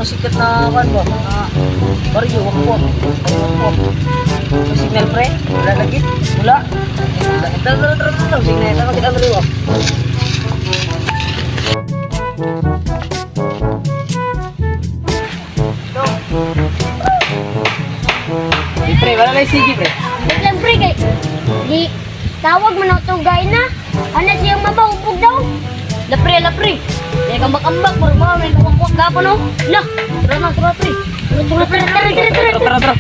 mga sikat na kan ba? Baryo, wakpo. May signal pre? Wala lagi? Wala? Tara. Signal, tama kita beri wak. Pre, wala lang sige pre. Lang pre kay di tawag man ako gay na. Ano siyang mabawpog daw? Lapre. Kaya kambak-kambak puro ba may kawakwak ka pa no? Lah, tara pre. Tara.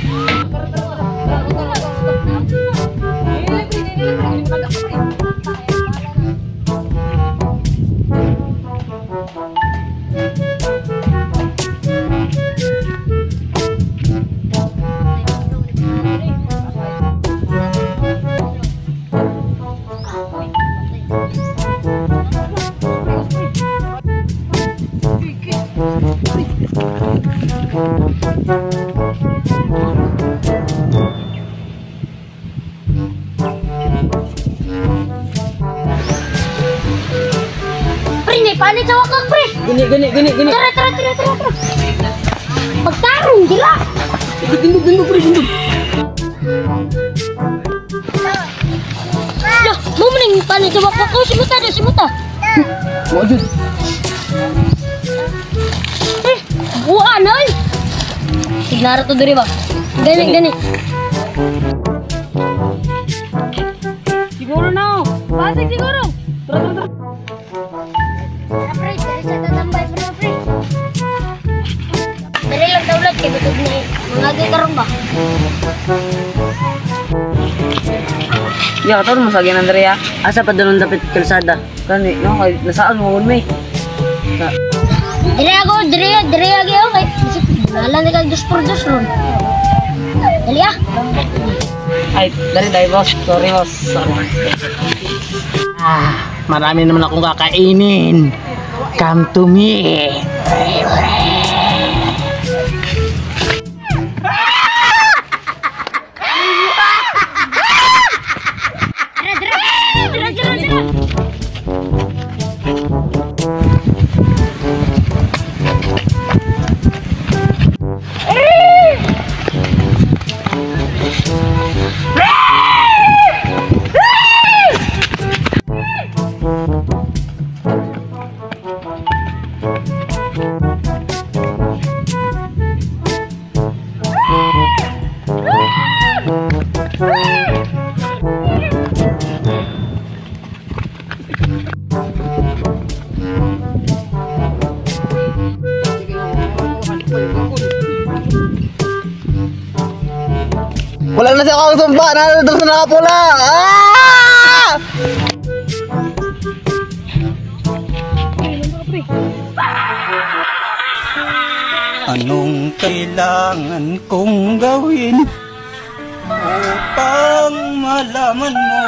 Panik sa wakak, pre. Gini. Tara. Pagtarong, gila. Gendug, pre. Loh, mau mending panik sa wakak ko. Simuta. Wajud. Buan, ay. Signara to diri ba? Gani. Siguro na. Pasig siguro. Tara. Pre, dari sa tatambay, pre. Dari lang daulat, kaya bitog ni mga gitarong ba? Ya, kataon mo sa akin, Andrea. Asa pa dalong dapit kalsada. Kani, no? Nasaan mo mo, may. Diri agi ako kay nalang kag dos por dos ron. Dali ah. Ay, dari boss. Sorry, boss. Marami naman akong kakainin. Come to me. Wala na siya kakasumba. Nandun sa nakapula. Anong kailangan kong gawin upang malaman mo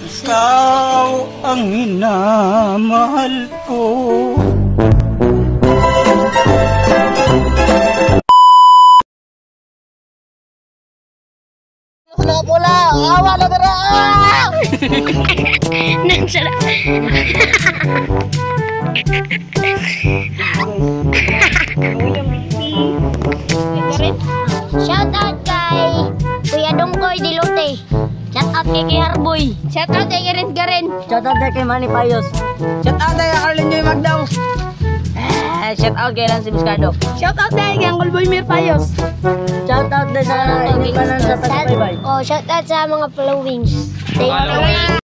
ikaw ang minamahal ko? Pula, awa na tara. Nansala. Shout out kay Kuya Dongkoy Dilote. Shout out kay Harboy. Shout out kay Garen. Shout out kay Manny Payos. Shout out kay Carlin Joy Magdaw. Shout out kay Lancy Buscado. Shout out kay Uncle Boy Mir Payos. Shout out din sa Inipanan sa Pagpaybay. Oh, shout out sa mga followings. Thank you.